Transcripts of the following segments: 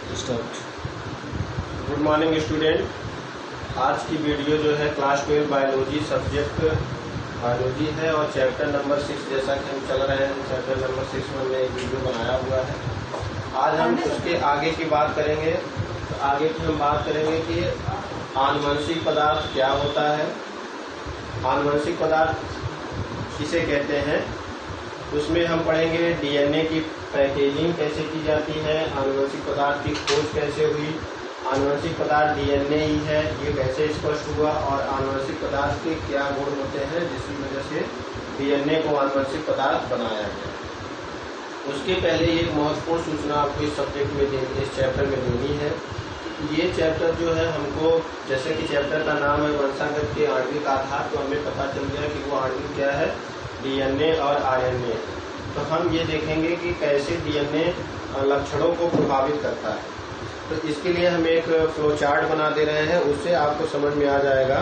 Good morning student. आज की video जो है क्लास 12 बायोलॉजी सब्जेक्ट बायोलॉजी है और चैप्टर नंबर 6 जैसा कि हम चल रहे हैं चैप्टर नंबर 6 में हमने एक वीडियो बनाया हुआ है। आज हम उसके आगे की बात करेंगे। तो आगे की हम बात करेंगे कि आनुवंशिक पदार्थ क्या होता है, आनुवंशिक पदार्थ किसे कहते हैं। उसमें हम पढ़ेंगे डीएनए की पैकेजिंग कैसे की जाती है, आनुवंशिक पदार्थ की खोज कैसे हुई, आनुवंशिक पदार्थ डीएनए ही है ये कैसे स्पष्ट हुआ, और आनुवंशिक पदार्थ के क्या गुण होते हैं जिसकी वजह से डीएनए को आनुवंशिक पदार्थ बनाया गया। उसके पहले एक महत्वपूर्ण सूचना आपको इस सब्जेक्ट में देनी, इस चैप्टर में देनी है। ये चैप्टर जो है हमको, जैसे कि चैप्टर का नाम है वंशांगत के आणविक आधार, तो हमें पता चल गया कि वो आणविक क्या है, डीएनए और आरएनए। तो हम ये देखेंगे कि कैसे डीएनए लक्षणों को प्रभावित करता है। तो इसके लिए हम एक फ्लो चार्ट बना दे रहे हैं, उससे आपको समझ में आ जाएगा।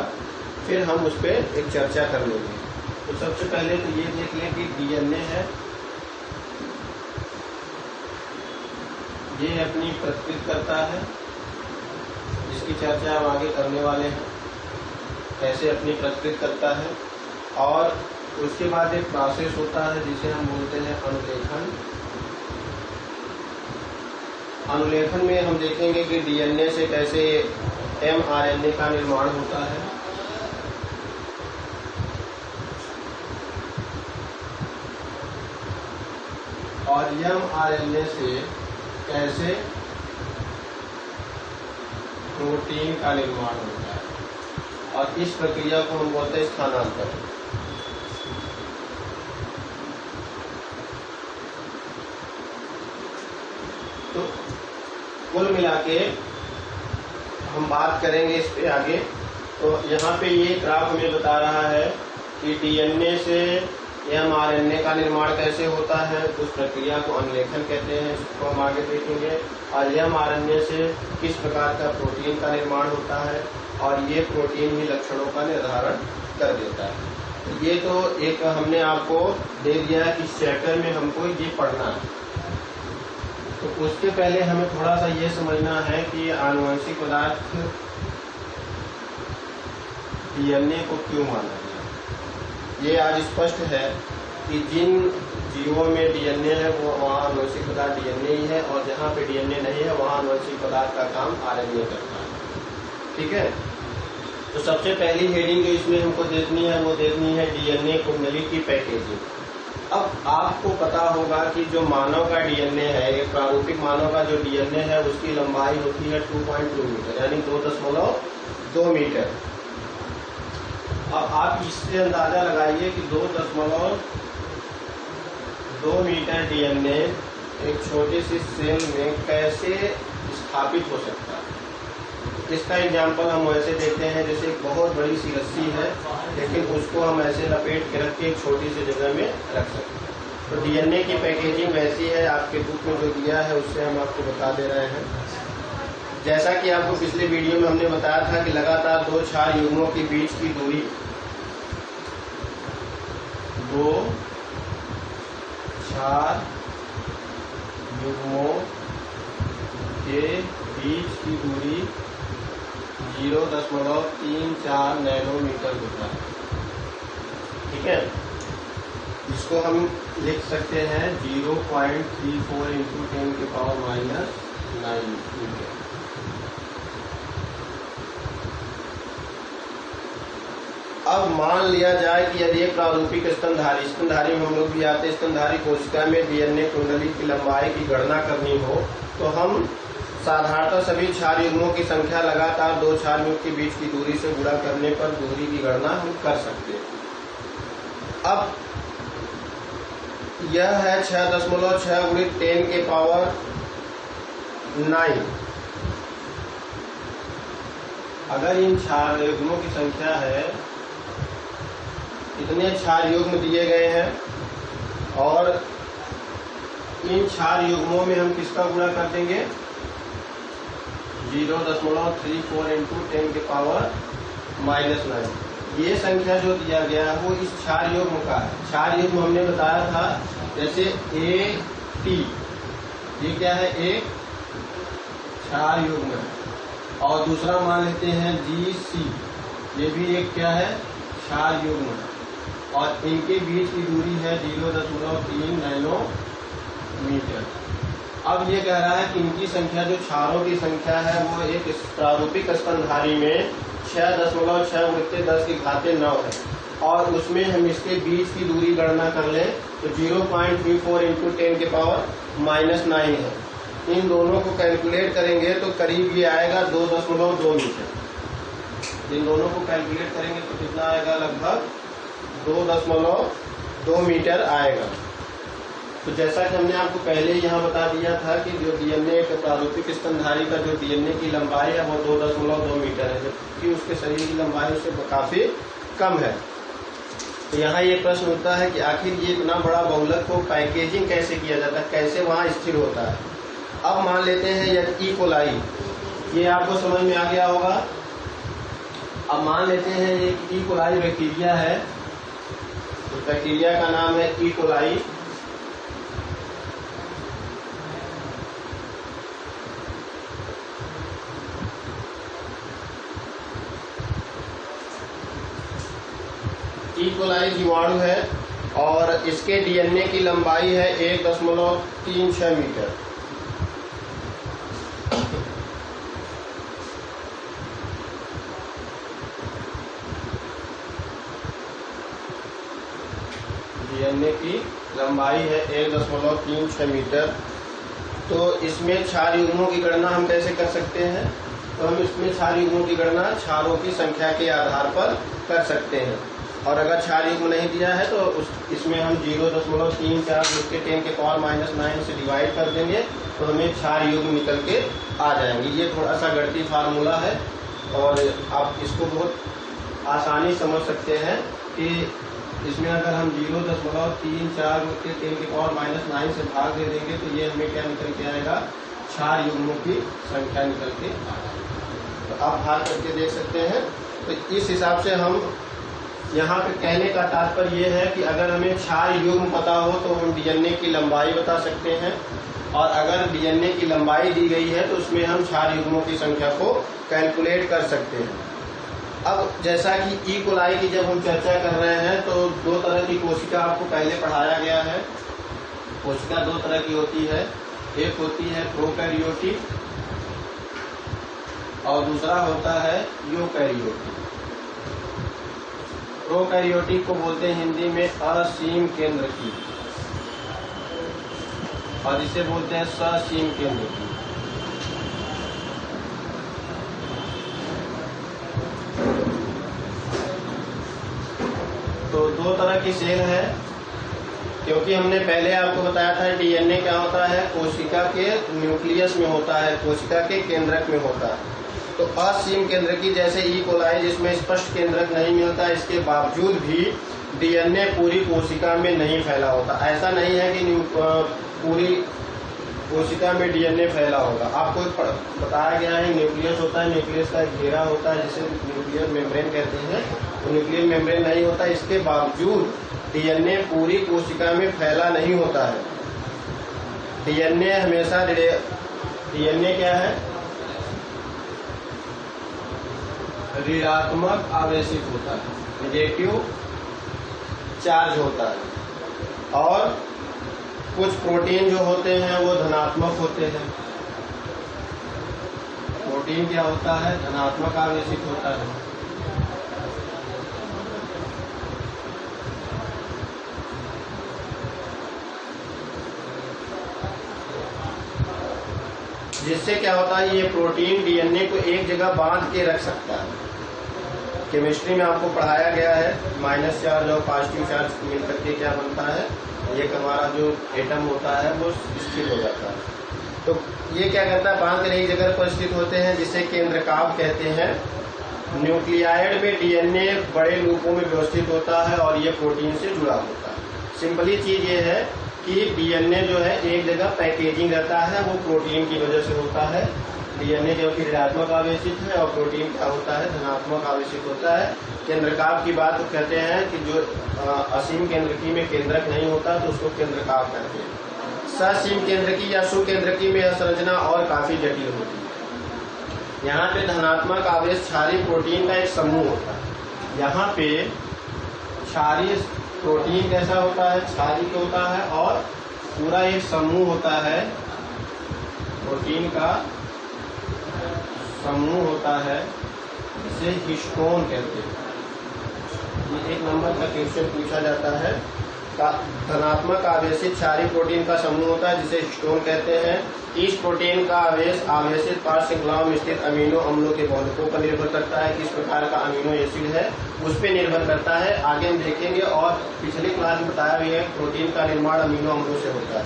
फिर हम उस पर एक चर्चा कर लेंगे। तो सबसे पहले तो ये देख लें कि डीएनए है, ये अपनी प्रकृति करता है, जिसकी चर्चा हम आगे करने वाले हैं, कैसे अपनी प्रकृति करता है। और उसके बाद एक प्रोसेस होता है जिसे हम बोलते हैं अनुलेखन। अनुलेखन में हम देखेंगे कि डीएनए से कैसे एमआरएनए का निर्माण होता है। और एमआरएनए से कैसे प्रोटीन का निर्माण होता है, और इस प्रक्रिया को हम बोलते हैं स्थानांतरण। तो कुल मिला के हम बात करेंगे इस पे आगे। तो यहाँ पे ये ग्राफ हमें बता रहा है कि डीएनए से एमआरएनए का निर्माण कैसे होता है, उस प्रक्रिया को अनुलेखन कहते हैं, इसको हम आगे देखेंगे। और एमआरएनए से किस प्रकार का प्रोटीन का निर्माण होता है, और ये प्रोटीन ही लक्षणों का निर्धारण कर देता है। ये तो एक हमने आपको दे दिया है कि इस चैप्टर में हमको ये पढ़ना है। तो उसके पहले हमें थोड़ा सा ये समझना है कि आनुवंशिक पदार्थ डीएनए को क्यों माना गया। ये आज स्पष्ट है कि जिन जीवों में डीएनए है वो वहाँ आनुवंशिक पदार्थ डीएनए ही है, और जहाँ पे डीएनए नहीं है वहाँ आनुवंशिक पदार्थ का काम आरएनए करता है। ठीक है। तो सबसे पहली हेडिंग जो इसमें हमको देखनी है वो देखनी है डीएनए कुंडली की पैकेजिंग। अब आपको पता होगा कि जो मानव का डीएनए है, एक प्रारूपिक मानव का जो डीएनए है उसकी लंबाई होती है 2.2 मीटर यानी 2.2 मीटर। अब आप इससे अंदाजा लगाइए कि 2.2 मीटर डीएनए एक छोटे से सेल में कैसे स्थापित हो सकता है। इसका एग्जाम्पल हम ऐसे देखते हैं जैसे एक बहुत बड़ी सी रस्सी है, लेकिन उसको हम ऐसे लपेट के रख के एक छोटी सी जगह में रख सकते हैं। तो डीएनए की पैकेजिंग वैसी है, आपके बुक में जो दिया है उससे हम आपको बता दे रहे हैं। जैसा कि आपको पिछले वीडियो में हमने बताया था कि लगातार दो क्षार युग्मों के बीच की दूरी, दो क्षार युग्मों के बीच की दूरी 0.34 नैनोमीटर होता है। ठीक है, इसको हम लिख सकते हैं 0.34 इंटू 10⁻⁹ मीटर। अब मान लिया जाए कि यदि एक प्रारूपिक स्तनधारी में हम लोग भी आते, स्तनधारी कोशिका में डीएनए कुंडली की लंबाई की गणना करनी हो तो हम साधारणतः सभी क्षार युग्मों की संख्या लगातार दो क्षार युग्म के बीच की दूरी से गुणा करने पर दूरी की गणना हम कर सकते हैं। अब यह है 6.6 गुणित 10⁻⁹। अगर इन क्षार युग्मों की संख्या है, इतने क्षार युग्म दिए गए हैं, और इन क्षार युग्मों में हम किसका गुणा कर देंगे, 0.34 इंटू 10⁻⁹। ये संख्या जो दिया गया है वो इस क्षार युग्म का है। क्षार युग्म हमने बताया था जैसे ए टी, ये क्या है, एक क्षार युग्म है। और दूसरा मान लेते हैं GC, ये भी एक क्या है, क्षार युग्म है। और इनके बीच की दूरी है 0.3 नैनोमीटर। अब ये कह रहा है कि इनकी संख्या, जो क्षारों की संख्या है, वो एक प्रारूपिक स्तनधारी में 6.6 × 10⁻9 है। और उसमें हम इसके बीच की दूरी गणना कर लें तो 0.34 × 10⁻⁹ है। इन दोनों को कैलकुलेट करेंगे तो करीब ये आएगा 2.2 मीटर। इन दोनों को कैलकुलेट करेंगे तो कितना आएगा, लगभग 2.2 मीटर आएगा। तो जैसा कि हमने आपको पहले यहाँ बता दिया था कि जो डीएनए के प्रारूपिक स्तनधारी का जो डीएनए की लंबाई है वो 2.2 मीटर है, जबकि उसके शरीर की लंबाई उससे काफी कम है। तो यहाँ ये प्रश्न होता है कि आखिर ये इतना बड़ा बहुलक को पैकेजिंग कैसे किया जाता है, कैसे वहाँ स्थिर होता है। अब मान लेते हैं ई कोलाई, ये आपको समझ में आ गया होगा। अब मान लेते हैं ये ई कोलाई बैक्टीरिया है, तो बैक्टीरिया का नाम है ई कोलाई। ई कोलाई जीवाणु है और इसके डीएनए की लंबाई है 1.36 मीटर। डीएनए की लंबाई है 1.36 मीटर। तो इसमें क्षार युग्मों की गणना हम कैसे कर सकते हैं, तो हम इसमें क्षार युग्मों की गणना क्षारों की संख्या के आधार पर कर सकते हैं। और अगर क्षार युग्म नहीं दिया है तो इसमें हम 0.34 उसके 10⁻⁹ से डिवाइड कर देंगे तो हमें क्षार युग्म निकल के आ जाएंगे। ये थोड़ा सा गणितीय फार्मूला है और आप इसको बहुत आसानी समझ सकते हैं कि इसमें अगर हम 0.34 उसके 10⁻⁹ से भाग दे देंगे तो ये हमें क्या निकल के आएगा, क्षार युग्मों की संख्या निकल के आएगी। तो आप भाग करके देख सकते हैं। तो इस हिसाब से हम यहाँ पे कहने का तात्पर्य ये है कि अगर हमें क्षार युग्म पता हो तो हम डीएनए की लंबाई बता सकते हैं, और अगर डीएनए की लंबाई दी गई है तो उसमें हम क्षार युग्मों की संख्या को कैलकुलेट कर सकते हैं। अब जैसा कि ई कोलाई की जब हम चर्चा कर रहे हैं तो दो तरह की कोशिका आपको पहले पढ़ाया गया है। कोशिका दो तरह की होती है, एक होती है प्रोकैरियोटिक और दूसरा होता है यूकैरियोटिक। प्रोकैरियोटिक को बोलते हैं हिंदी में असीम केंद्र की, और इसे बोलते हैं ससीम केंद्र की। तो दो तरह की सेल है, क्योंकि हमने पहले आपको बताया था डीएनए क्या होता है, कोशिका के न्यूक्लियस में होता है, कोशिका के केंद्रक में होता है। तो असीम केंद्र की जैसे ई कोलाई जिसमें स्पष्ट केंद्रक नहीं मिलता, इसके बावजूद भी डीएनए पूरी कोशिका में नहीं फैला होता। ऐसा नहीं है कि पूरी कोशिका में डीएनए फैला होगा। आपको बताया गया है न्यूक्लियस होता है, न्यूक्लियस का एक घेरा होता है जिसे न्यूक्लियर मेम्ब्रेन कहते हैं, तो न्यूक्लियर मेम्ब्रेन नहीं होता। इसके बावजूद डीएनए पूरी कोशिका में फैला नहीं होता है। डीएनए हमेशा डीएनए क्या है, ऋणात्मक आवेशित होता है, नेगेटिव चार्ज होता है, और कुछ प्रोटीन जो होते हैं वो धनात्मक होते हैं। प्रोटीन क्या होता है, धनात्मक आवेशित होता है। जिससे क्या होता है, ये प्रोटीन डीएनए को एक जगह बांध के रख सकता है। केमिस्ट्री में आपको पढ़ाया गया है माइनस चार्ज और पॉजिटिव चार्ज मिलकर के क्या बनता है, एक हमारा जो एटम होता है वो स्थिर हो जाता है। तो ये क्या करता है, बांध कर एक जगह पर स्थित होते हैं जिसे केंद्रकाव कहते हैं। न्यूक्लियाइड में डीएनए बड़े रूपों में व्यवस्थित होता है और ये प्रोटीन से जुड़ा होता है। सिंपली चीज ये है कि डीएनए जो है एक जगह पैकेजिंग रहता है, वो प्रोटीन की वजह से होता है। डीएनए जो कि ऋणात्मक आवेशित है और प्रोटीन क्या होता है, धनात्मक आवेशित होता है। केंद्रकाव की बात कहते हैं कि जो असीम केंद्रकी में केंद्रक नहीं होता तो उसको केंद्रकाव कहते हैं। ससीम केंद्रकी या सुकेंद्रकी में यह संरचना और काफी जटिल होती है। यहाँ पे धनात्मक आवेश क्षारीय प्रोटीन का एक समूह होता है। यहाँ पे क्षारीय प्रोटीन कैसा होता है, क्षारीय होता है और पूरा एक समूह होता है, प्रोटीन का समूह होता है जिसे हिस्टोन कहते हैं। ये 1 नंबर का क्वेश्चन पूछा जाता है। धनात्मक आवेशित क्षारीय प्रोटीन का समूह होता है जिसे हिस्टोन कहते हैं। इस प्रोटीन का आवेश आवेशित पार्श्व श्रृंखलाओं में स्थित अमीनो अम्लों के बहुलकों पर निर्भर करता है। किस प्रकार का अमीनो एसिड है उस पर निर्भर करता है, आगे हम देखेंगे। और पिछली क्लास में बताया भी है प्रोटीन का निर्माण अमीनो अम्लों से होता है।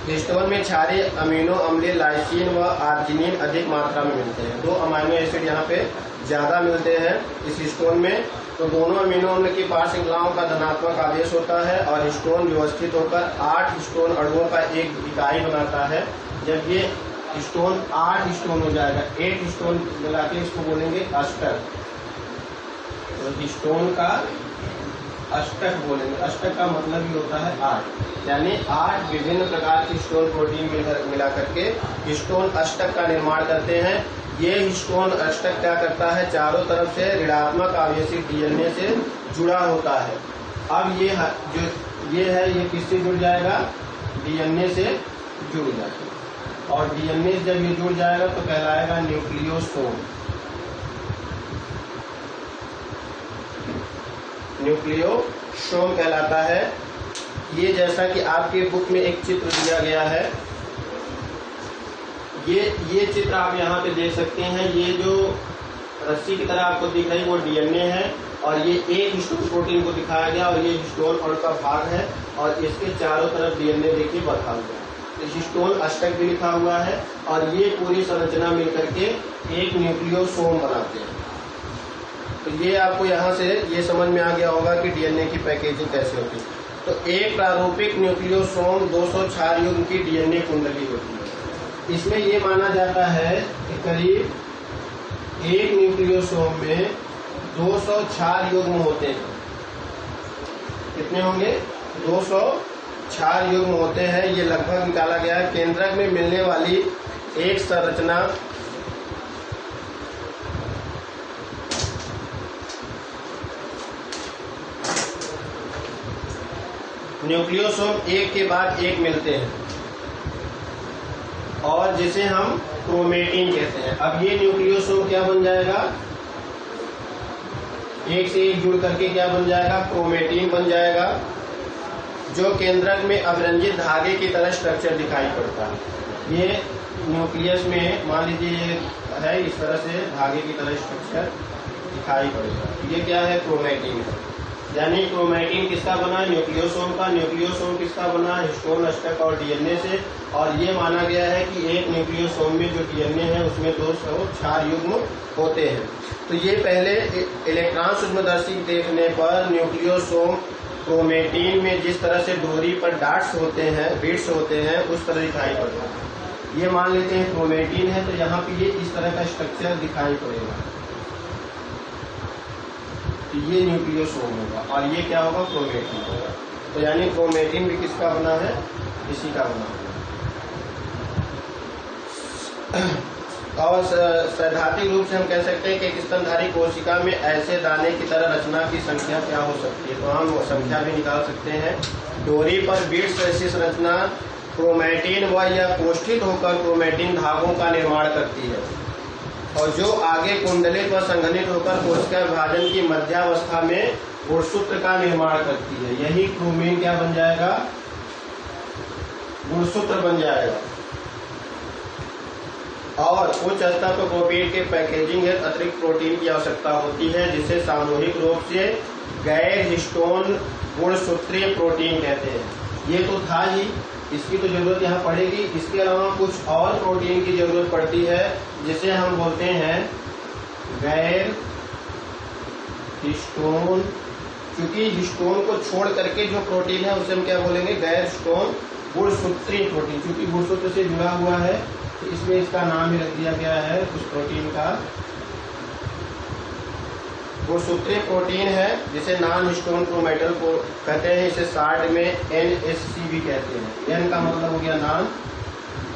हिस्टोन में क्षारीय अमीनो अम्ल लाइसिन व आर्जिनिन अधिक मात्रा में मिलते हैं। 2 अमीनो एसिड यहाँ पे ज्यादा मिलते हैं इस हिस्टोन में। तो दोनों अमीनो अम्ल की पार्श्व श्रृंखलाओं का धनात्मक आवेश होता है और हिस्टोन व्यवस्थित होकर 8 हिस्टोन अणुओं का एक इकाई बनाता है। जब ये हिस्टोन 8 हिस्टोन हो जाएगा, 8 हिस्टोन मिला के इसको बोलेंगे अष्टक। तो हिस्टोन का अष्टक बोलेंगे। अष्टक का मतलब ही होता है 8, यानी 8 विभिन्न प्रकार की हिस्टोन प्रोटीन मिला करके हिस्टोन अष्टक का निर्माण करते हैं। ये हिस्टोन अष्टक क्या करता है, चारों तरफ से ऋणात्मक आवेशित डीएनए से जुड़ा होता है। अब ये जो ये किससे जुड़ जाएगा, डीएनए से जुड़ जाएगा। और डीएनए से जब ये जुड़ जाएगा तो कहलाएगा न्यूक्लियोसोम। न्यूक्लियोसोम कहलाता है। ये जैसा कि आपके बुक में एक चित्र दिया गया है, ये चित्र आप यहाँ पे देख सकते हैं। ये जो रस्सी की तरह आपको दिख रही है वो डीएनए है और ये एक हिस्टोन प्रोटीन को दिखाया गया और ये हिस्टोन अणु का भाग है और इसके चारों तरफ डीएनए देखिए बंधा हुआ है। हिस्टोन अष्टक भी लिखा हुआ है और ये पूरी संरचना मिलकर के एक न्यूक्लियोसोम बनाते हैं। तो ये आपको यहाँ से ये समझ में आ गया होगा कि डीएनए की पैकेजिंग कैसे होती है। तो एक प्रारूपिक न्यूक्लियोसोम 200 क्षार युग्म की डीएनए कुंडली होती है। इसमें ये माना जाता है कि करीब एक न्यूक्लियोसोम में 200 क्षार युग्म होते हैं। कितने होंगे, 200 क्षार युग्म होते हैं। ये लगभग निकाला गया है। केंद्रक में मिलने वाली एक संरचना न्यूक्लियोसोम एक के बाद एक मिलते हैं और जिसे हम क्रोमेटिन कहते हैं। अब ये न्यूक्लियोसोम क्या बन जाएगा, एक से एक जुड़ करके क्या बन जाएगा, क्रोमेटिन बन जाएगा, जो केंद्रक में अभिरंजित धागे की तरह स्ट्रक्चर दिखाई पड़ता है। ये न्यूक्लियस में मान लीजिए ये है, इस तरह से धागे की तरह स्ट्रक्चर दिखाई पड़ेगा। ये क्या है, क्रोमेटिन है। यानी क्रोमेटिन किसका बना, न्यूक्लियोसोम का। न्यूक्लियोसोम किसका बना, हिस्टोन अष्टक और डीएनए से। और ये माना गया है कि एक न्यूक्लियोसोम में जो डीएनए है उसमें 200 क्षार युग्म होते हैं। तो ये पहले इलेक्ट्रॉन सूक्ष्मदर्शी देखने पर न्यूक्लियोसोम क्रोमेटिन में जिस तरह से डोरी पर डाट्स होते हैं, बिट्स होते हैं, उस तरह दिखाई पड़ता है। ये मान लेते हैं क्रोमेटिन है, तो यहाँ पे ये इस तरह का स्ट्रक्चर दिखाई पड़ेगा। तो ये न्यूक्लियोसोम होगा और ये क्या होगा, क्रोमेटिन होगा। तो यानी क्रोमेटिन भी किसका बना है, इसी का बना है। और सैद्धांतिक रूप से हम कह सकते हैं कि एक स्तनधारी कोशिका में ऐसे दाने की तरह रचना की संख्या क्या हो सकती है, तो हम वो संख्या भी निकाल सकते हैं। डोरी पर बीट्स ऐसी संरचना क्रोमेटिन व या कोष्ठित होकर क्रोमेटिन धागों का निर्माण करती है और जो आगे कुंडलित व संघनित होकर कोशिका विभाजन की मध्यावस्था में गुणसूत्र का निर्माण करती है। यही क्रोमीन क्या बन जाएगा, गुणसूत्र बन जाएगा। और उच्च स्तर पर प्रोटीन के पैकेजिंग हेतु अतिरिक्त प्रोटीन की आवश्यकता होती है, जिसे सामूहिक रूप से गैर हिस्टोन गुणसूत्रीय प्रोटीन कहते हैं। ये तो था ही, इसकी तो जरूरत यहाँ पड़ेगी। इसके अलावा कुछ और प्रोटीन की जरूरत पड़ती है जिसे हम बोलते हैं गैर हिस्टोन। क्योंकि हिस्टोन को छोड़ करके जो प्रोटीन है उसे हम क्या बोलेंगे, गैर हिस्टोन गुणसूत्रीय प्रोटीन। क्योंकि गुणसूत्र से जुड़ा हुआ है तो इसमें इसका नाम ही रख दिया गया है उस प्रोटीन का। गुणसूत्रीय प्रोटीन है जिसे नॉन हिस्टोन क्रोमेटल को कहते हैं। इसे शॉर्ट में NHC भी कहते हैं। N का मतलब हो गया नॉन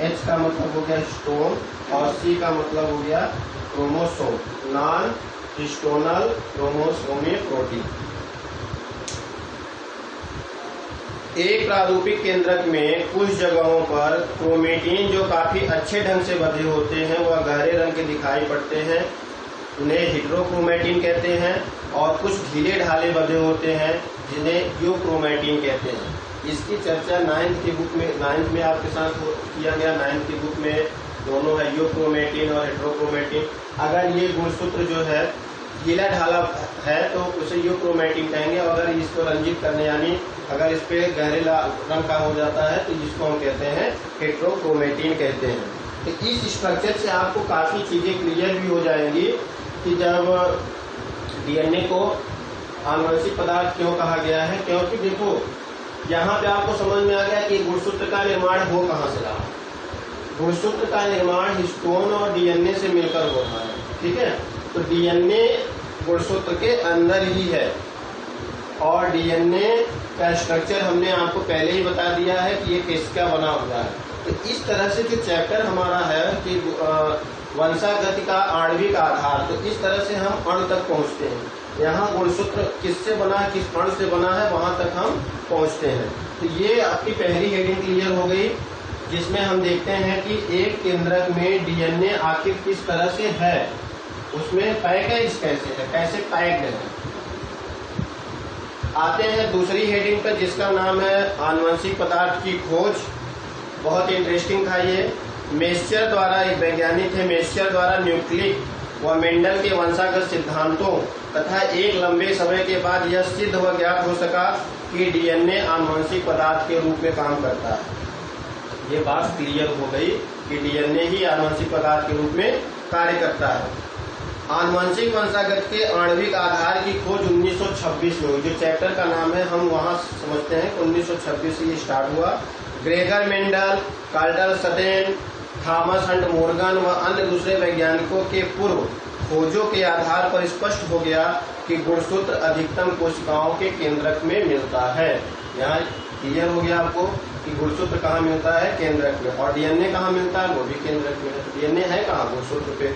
H का मतलब हो गया स्टोन और C का मतलब हो गया क्रोमोसोम, नॉन हिस्टोनल क्रोमोसोमिक प्रोटीन। एक प्रारूपिक केंद्रक में कुछ जगहों पर क्रोमेटिन जो काफी अच्छे ढंग से बंधे होते हैं वह गहरे रंग के दिखाई पड़ते हैं, उन्हें हेटेरोक्रोमेटिन कहते हैं, और कुछ ढीले ढाले बंधे होते हैं जिन्हें यूक्रोमेटिन कहते हैं। इसकी चर्चा 9th में आपके साथ किया गया। 9th की बुक में दोनों है, यूक्रोमेटिन और हेटेरोक्रोमेटिन। अगर ये गुणसूत्र जो है गीला ढाला है तो उसे यूक्रोमेटिन कहेंगे, अगर इसको रंजित करने यानी अगर इस पे गहरे रंग का हो जाता है तो जिसको हम कहते हैं हेटेरोक्रोमेटिन कहते हैं। तो इस स्ट्रक्चर से आपको काफी चीजें क्लियर भी हो जाएंगी कि जब डीएनए को आनुवंशिक पदार्थ क्यों कहा गया है, क्योंकि देखो यहाँ पे आपको समझ में आ गया कि गुणसूत्र का निर्माण हो कहाँ से रहा। गुणसूत्र का निर्माण हिस्टोन और डीएनए से मिलकर हो रहा है, ठीक है। तो डीएनए गुणसूत्र के अंदर ही है और डीएनए का स्ट्रक्चर हमने आपको पहले ही बता दिया है कि ये किसका बना हुआ है। तो इस तरह से जो चैप्टर हमारा है कि वंशागति का आणविक आधार, तो इस तरह से हम अणु तक पहुंचते हैं। यहाँ गुणसूत्र किससे बना है, किस अणु से बना है, वहां तक हम पहुंचते हैं। तो ये आपकी पहली हेडिंग क्लियर हो गई, जिसमें हम देखते हैं कि एक केंद्रक में डीएनए आखिर किस तरह से है, उसमें पैकेज कैसे है, कैसे पैक्ड है। आते हैं दूसरी हेडिंग पर जिसका नाम है आनुवंशिक पदार्थ की खोज। बहुत इंटरेस्टिंग था ये। मेस्चर द्वारा, एक वैज्ञानिक थे मेस्चर द्वारा न्यूक्लिक व मेंडल के वंशागत सिद्धांतों तथा एक लंबे समय के बाद यह सिद्ध व ज्ञात हो सका कि डीएनए आनुवंशिक पदार्थ के रूप में काम करता है। ये बात क्लियर हो गई कि डीएनए ही आनुवंशिक पदार्थ के रूप में कार्य करता है। आनुवंशिक वंशागत के आणविक आधार की खोज 1926 में हुई। जो चैप्टर का नाम है हम वहां समझते हैं कि 1926 से ये स्टार्ट हुआ। Gregor Mendel, Carl Sutton, Thomas Hunt Morgan व अन्य दूसरे वैज्ञानिकों के पूर्व खोजों के आधार पर स्पष्ट हो गया कि गुणसूत्र अधिकतम कोशिकाओं के केंद्रक में मिलता है। यहाँ क्लियर हो गया आपको कि गुणसूत्र कहाँ मिलता है, केंद्रक में, और डीएनए कहाँ मिलता है, वो भी केंद्रक में। डीएनए है कहाँ, गुणसूत्र पे।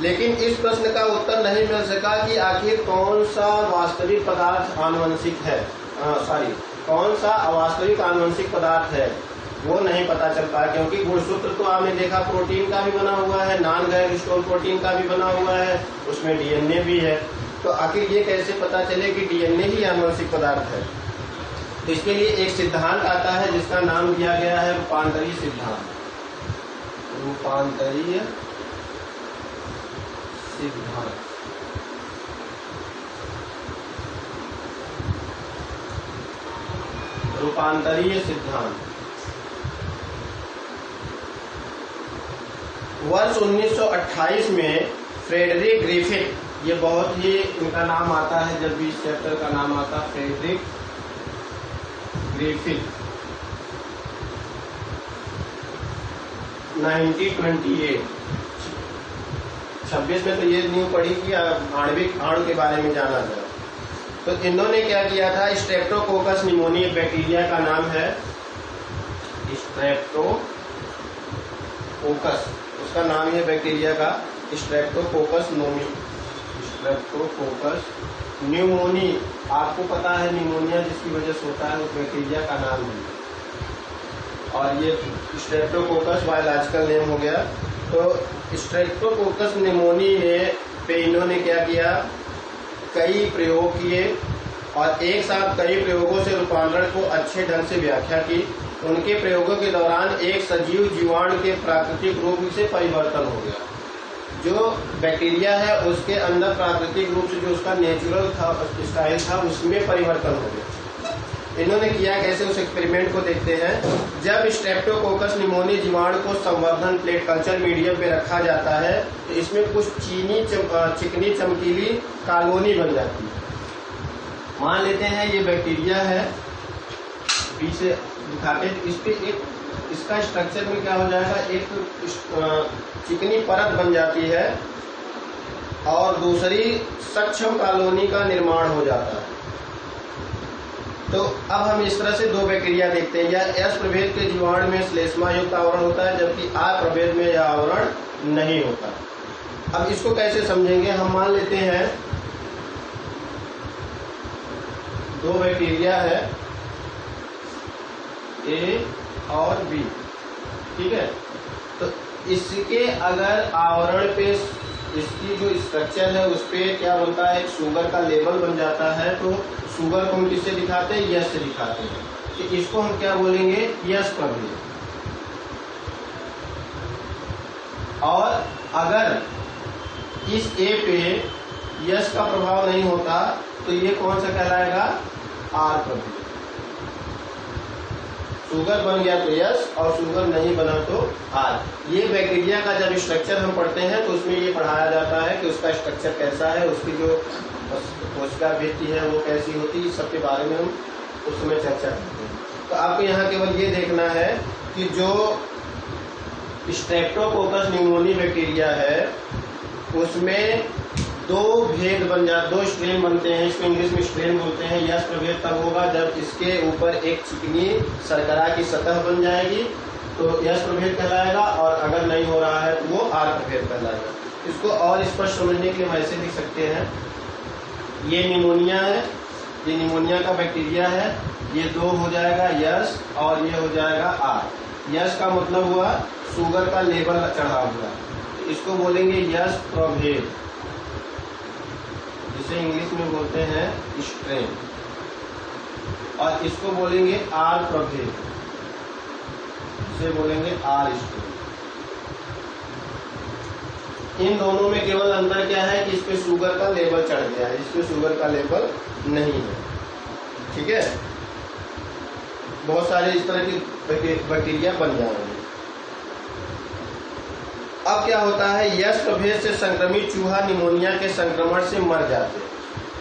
लेकिन इस प्रश्न का उत्तर नहीं मिल सका कि आखिर कौन सा वास्तविक पदार्थ आनुवंशिक है, कौन सा अवास्तविक आनुवंशिक पदार्थ है, वो नहीं पता चल पाया। क्योंकि गुणसूत्र तो आपने देखा प्रोटीन का भी बना हुआ है, नॉन गैर हिस्टोन प्रोटीन का भी बना हुआ है, उसमें डीएनए भी है। तो आखिर ये कैसे पता चले कि डीएनए ही आनुवंशिक पदार्थ है। तो इसके लिए एक सिद्धांत आता है जिसका नाम दिया गया है रूपांतरीय सिद्धांत। रूपांतरीय सिद्धांत। रूपांतरीय सिद्धांत वर्ष 1928 में फ्रेडरिक ग्रिफिथ, ये बहुत ही इनका नाम आता है जब भी इस चैप्टर का नाम आता है, फ्रेडरिक ग्रिफिथ, 1928 26 में तो ये न्यू पढ़ी कि आणविक अणु के बारे में जाना जाए। तो इन्होंने क्या किया था, स्ट्रेप्टोकोकस निमोनी बैक्टीरिया का नाम है, स्ट्रेप्टोकोकस, उसका नाम है बैक्टीरिया का स्ट्रेप्टोकोकस न्यूमोनी। आपको पता है निमोनिया जिसकी वजह से होता है, उस बैक्टीरिया का नाम है। और ये स्ट्रेप्टोकोकस बायोलॉजिकल नेम हो गया। तो स्ट्रेप्टोकोकस निमोनी पे इन्होंने क्या किया, कई प्रयोग किए और एक साथ कई प्रयोगों से रूपांतरण को अच्छे ढंग से व्याख्या की। उनके प्रयोगों के दौरान एक सजीव जीवाणु के प्राकृतिक रूप से परिवर्तन हो गया। जो बैक्टीरिया है उसके अंदर प्राकृतिक रूप से जो उसका नेचुरल था स्टाइल था उसमें परिवर्तन हो गया। इन्होंने किया कैसे, उस एक्सपेरिमेंट को देखते हैं। जब स्ट्रेप्टोकोकस निमोनी जीवाणु को संवर्धन प्लेट कल्चर मीडियम पे रखा जाता है तो इसमें कुछ चिकनी चमकीली कॉलोनी बन जाती है। मान लेते हैं ये बैक्टीरिया है, पीछे दिखाते हैं, इस पे एक इसका स्ट्रक्चर में क्या हो जाएगा, एक चिकनी परत बन जाती है और दूसरी सक्षम कॉलोनी का निर्माण हो जाता है। तो अब हम इस तरह से दो बैक्टीरिया देखते हैं। या एस प्रभेद के जीवाणु में श्लेष्मा युक्त आवरण होता है, जबकि आर प्रभेद में यह आवरण नहीं होता। अब इसको कैसे समझेंगे? हम मान लेते हैं दो बैक्टीरिया है ए और बी, ठीक है। तो इसके अगर आवरण पे इसकी जो स्ट्रक्चर है उस पे क्या बनता है, एक शुगर का लेबल बन जाता है। तो शुगर को हम किससे दिखाते हैं? यस से दिखाते हैं। तो इसको हम क्या बोलेंगे? यस प्रभेद। और अगर इस ए पे यस का प्रभाव नहीं होता तो ये कौन सा कहलाएगा? आर प्रभेद। शुगर बन गया तो यस और शुगर नहीं बना तो आर। ये बैक्टीरिया का जब स्ट्रक्चर हम पढ़ते हैं तो उसमें ये पढ़ाया जाता है कि उसका स्ट्रक्चर कैसा है, उसकी जो कोशिका भित्ति है वो कैसी होती है, इस सब के बारे में हम उस समय चर्चा करते हैं। तो आपको यहाँ केवल ये देखना है कि जो स्ट्रेप्टोकोकस न्यूमोनी बैक्टीरिया है उसमें दो भेद बन जाते, दो स्ट्रेन बनते हैं। इसको इंग्लिश में स्ट्रेन बोलते हैं। यस प्रभेद तब होगा जब इसके ऊपर एक चिकनी शर्करा की सतह बन जाएगी तो यस प्रभेद कहलाएगा, और अगर नहीं हो रहा है तो वो आर प्रभेद कहलाएगा। इसको और स्पष्ट समझने के लिए हम ऐसे लिख सकते हैं, ये निमोनिया है, ये निमोनिया का बैक्टीरिया है, ये दो हो जाएगा यस और ये हो जाएगा आर। यस का मतलब हुआ शुगर का लेबल चढ़ा हुआ, इसको बोलेंगे यस प्रभेद, जिसे इंग्लिश में बोलते हैं स्ट्रेन। और इसको बोलेंगे आर प्रभेद, इसे बोलेंगे आर स्ट्रेन। इन दोनों में केवल अंतर क्या है कि इस पे शुगर का लेबल चढ़ गया है, इस पे शुगर का लेबल नहीं है, ठीक है। बहुत सारे इस तरह की बैक्टीरिया बन जाएंगे। अब क्या होता है, यस प्रभेद से संक्रमित चूहा निमोनिया के संक्रमण से मर जाते हैं।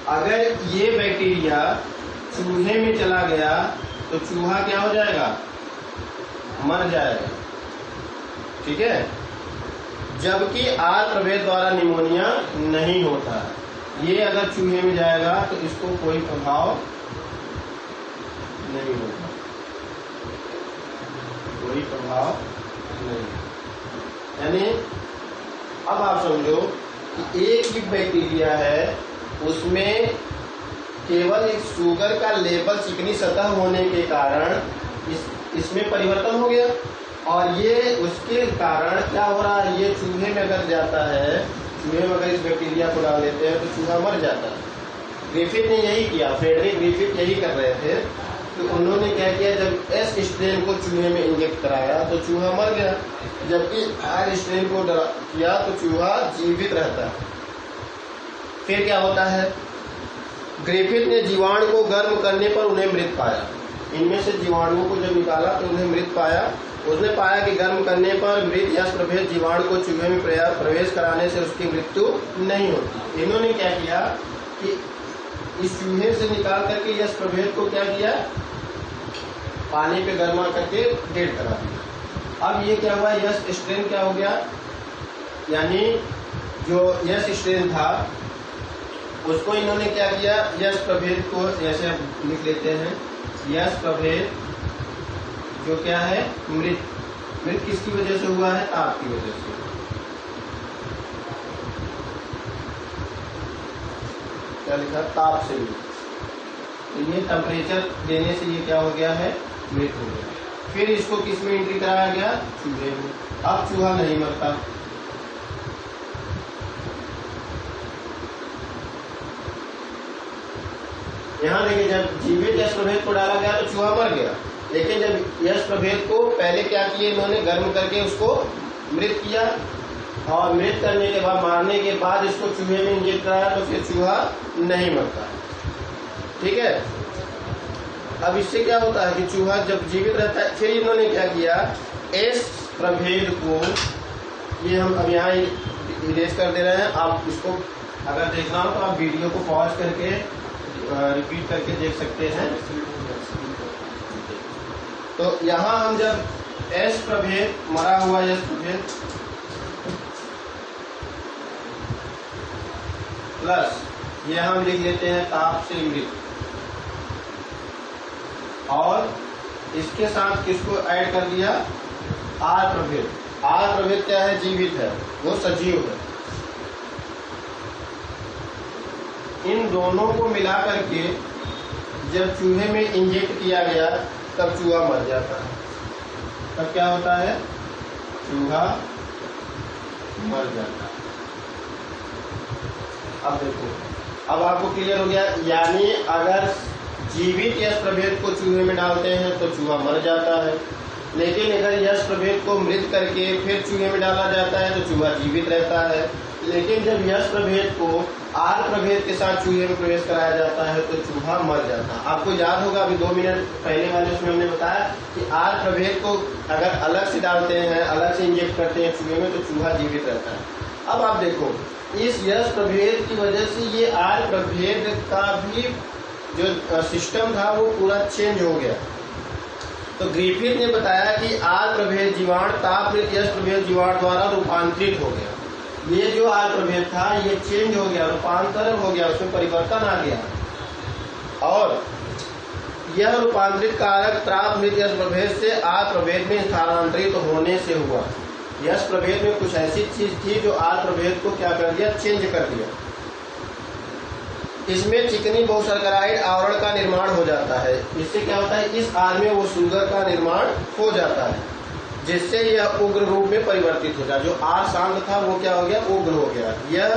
अगर ये बैक्टीरिया चूहे में चला गया तो चूहा क्या हो जाएगा? मर जाएगा, ठीक है। जबकि आर प्रभेद द्वारा निमोनिया नहीं होता। ये अगर चूहे में जाएगा तो इसको कोई प्रभाव नहीं होगा, कोई प्रभाव नहीं। यानी अब आप समझो कि एक ही बैक्टीरिया है, उसमें केवल एक शुगर का लेबल चिकनी सतह होने के कारण इसमें परिवर्तन हो गया, और ये उसके कारण क्या हो रहा है, ये चूहे में अगर जाता है, चूहे में अगर इस बैक्टीरिया को डाल देते हैं तो चूहा मर जाता है। ग्रिफिथ ने यही किया, फ्रेडरिक ग्रिफिथ यही कर रहे थे। तो उन्होंने क्या किया, जब एस स्ट्रेन को चूहे में इंजेक्ट कराया तो चूहा मर गया, जबकि आर स्ट्रेन को किया तो चूहा जीवित रहता है। फिर क्या होता है, ग्रिफिथ ने जीवाणु को गर्म करने पर उन्हें मृत पाया। इनमें से जीवाणुओं को जब निकाला तो उन्हें मृत पाया। उसने पाया कि गर्म करने पर मृत यस प्रभेद जीवाणु को चूहे में प्रवेश कराने से उसकी मृत्यु नहीं होती। इन्होंने क्या किया कि इस चूहे से निकाल करके यस प्रभेद को क्या किया, पानी पे गर्मा करके डेड करा दिया। अब ये क्या हुआ, यस स्ट्रेन क्या हो गया, यानी जो यस स्ट्रेन था उसको इन्होंने क्या किया, यस प्रभेद को जैसे लिख लेते हैं, यस प्रभेद जो क्या है मृत, मृत किसकी वजह से हुआ है, ताप की वजह से। क्या लिखा, ताप से भी। तो ये टेम्परेचर देने से ये क्या हो गया है, मृत हो गया। फिर इसको किस में एंट्री कराया गया, चूहे में। अब चूहा नहीं मरता। यहाँ देखिए, जब जीवित यश प्रभेद को डाला गया तो चूहा मर गया, लेकिन जब यश प्रभेद को पहले क्या किए इन्होंने, गर्म करके उसको मृत किया, और मृत करने के बाद, मारने के बाद इसको चूहे में इंजेक्ट कराया तो फिर चूहा नहीं मरता, ठीक है। अब इससे क्या होता है कि चूहा जब जीवित रहता है, फिर इन्होंने क्या किया, एस प्रभेद को, ये हम अब यहाँ इरेज कर दे रहे हैं। आप इसको अगर देखना हो तो आप वीडियो को पॉज करके रिपीट करके देख सकते हैं। तो यहाँ हम जब एस प्रभेद, मरा हुआ एस प्रभेद प्लस ये हम लिख लेते हैं ताप से मृत, और इसके साथ किसको ऐड कर दिया, आर प्रभेद। आर प्रभेद क्या है, जीवित है, वो सजीव है। इन दोनों को मिला करके जब चूहे में इंजेक्ट किया गया तब चूहा मर जाता है। तब क्या होता है, चूहा मर जाता है। अब देखो, अब आपको क्लियर हो गया। यानी अगर जीवित यश प्रभेद को चूहे में डालते हैं तो चूहा मर जाता है, लेकिन अगर यश प्रभेद को मृत करके फिर चूहे में डाला जाता है तो चूहा जीवित रहता है। लेकिन जब यश प्रभेद को आर प्रभेद के साथ चूहे में प्रवेश कराया जाता है तो चूहा मर जाता है। आपको याद होगा अभी 2 मिनट पहले वाले उसमें हमने बताया कि आर प्रभेद को अगर अलग से डालते हैं, अलग से इंजेक्ट करते हैं चूहे में तो चूहा जीवित रहता है। अब आप देखो, इस यश प्रभेद की वजह से ये आर प्रभेद का भी जो सिस्टम था वो पूरा चेंज हो गया। तो ग्रिफिथ ने बताया कि आर प्रभेद जीवाणु तापमृत यश प्रभेद जीवाणु द्वारा रूपांतरित हो गया। ये जो आर प्रभेद था ये चेंज हो गया, रूपांतर हो गया, उसमें परिवर्तन आ गया। और यह रूपांतरित कारक तापमृत यश प्रभेद से आर प्रभेद में स्थानांतरित होने से हुआ। यश प्रभेद में कुछ ऐसी चीज थी जो आर प्रभेद को क्या कर दिया, चेंज कर दिया। इसमें चिकनी बहुशर्कराइड आवरण का निर्माण हो जाता है। इससे क्या होता है, इस आर में वो शुगर का निर्माण हो जाता है, जिससे यह उग्र रूप में परिवर्तित हो जाए। जो आर शांत था वो क्या हो गया, उग्र हो गया। यह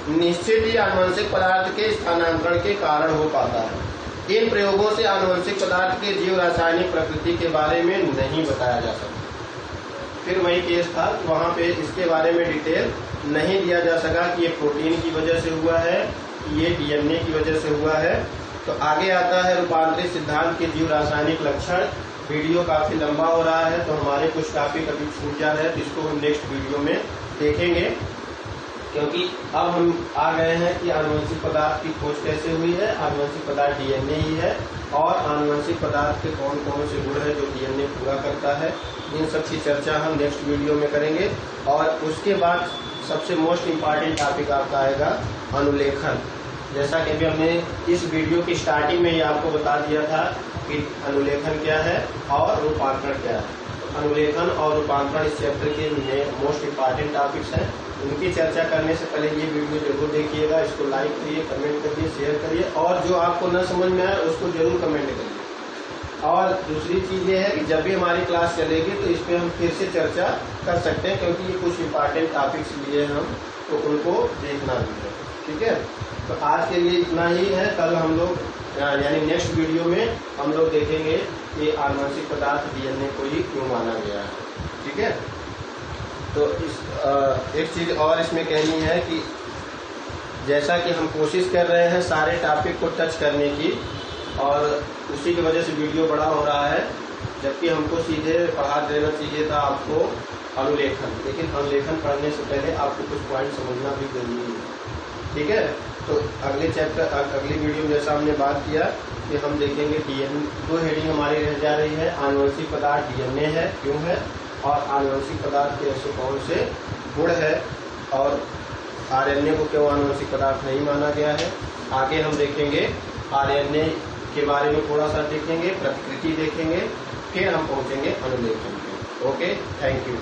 निश्चित ही आनुवंशिक पदार्थ के स्थानांतरण के कारण हो पाता है। इन प्रयोगों से आनुवंशिक पदार्थ के जीव रासायनिक प्रकृति के बारे में नहीं बताया जा सकता। फिर वही केस था, वहां पे इसके बारे में डिटेल नहीं दिया जा सका कि ये प्रोटीन की वजह से हुआ है, ये डीएनए की वजह से हुआ है। तो आगे आता है रूपांतरित सिद्धांत के जीव रासायनिक लक्षण। वीडियो काफी लंबा हो रहा है तो हमारे कुछ टॉपिक अभी छूट जा रहे हैं, तो इसको हम नेक्स्ट वीडियो में देखेंगे, क्योंकि अब हम आ गए हैं कि आनुवंशिक पदार्थ की खोज कैसे हुई है। आनुवंशिक पदार्थ डीएनए ही है, और आनुवंशिक पदार्थ के कौन कौन से गुण है जो डीएनए पूरा करता है, इन सब की चर्चा हम नेक्स्ट वीडियो में करेंगे। और उसके बाद सबसे मोस्ट इम्पॉर्टेंट टॉपिक आपका आएगा अनुलेखन। जैसा कि अभी हमने इस वीडियो की स्टार्टिंग में ही आपको बता दिया था कि अनुलेखन क्या है और रूपांतरण क्या है। तो अनुलेखन और रूपांतरण इस चैप्टर के मोस्ट इम्पॉर्टेंट टॉपिक्स हैं। उनकी चर्चा करने से पहले ये वीडियो जरूर देखिएगा, इसको लाइक करिए, कमेंट करिए, शेयर करिए, और जो आपको न समझ में आए उसको जरूर कमेंट करिए। और दूसरी चीज ये है कि जब भी हमारी क्लास चलेगी तो इस पर हम फिर से चर्चा कर सकते हैं, क्योंकि ये कुछ इम्पॉर्टेंट टॉपिक्स लिए हम तो उनको देखना भी है। ठीक है, तो आज के लिए इतना ही है। कल हम लोग यानी नेक्स्ट वीडियो में हम लोग देखेंगे कि आनुवंशिक पदार्थ डीएनए को ही क्यों माना गया है। ठीक है, तो इस एक चीज और इसमें कहनी है कि जैसा कि हम कोशिश कर रहे हैं सारे टॉपिक को टच करने की, और उसी की वजह से वीडियो बड़ा हो रहा है, जबकि हमको सीधे पढ़ा देना चाहिए था आपको अनुलेखन। लेकिन अनुलेखन पढ़ने से पहले आपको कुछ पॉइंट समझना भी जरूरी है। ठीक है, तो अगले चैप्टर अगली वीडियो में जैसा हमने बात किया कि हम देखेंगे डीएनए। 2 हेडिंग हमारी रह जा रही है, आनुवंशिक पदार्थ डीएनए है क्यों है, और आनुवंशिक पदार्थ के ऐसे कौन से गुण है, और आरएनए को क्यों आनुवंशिक पदार्थ नहीं माना गया है। आगे हम देखेंगे आरएनए के बारे में थोड़ा सा देखेंगे, प्रतिकृति देखेंगे, फिर हम पहुंचेंगे अनुलेखन पे। Okay, thank you.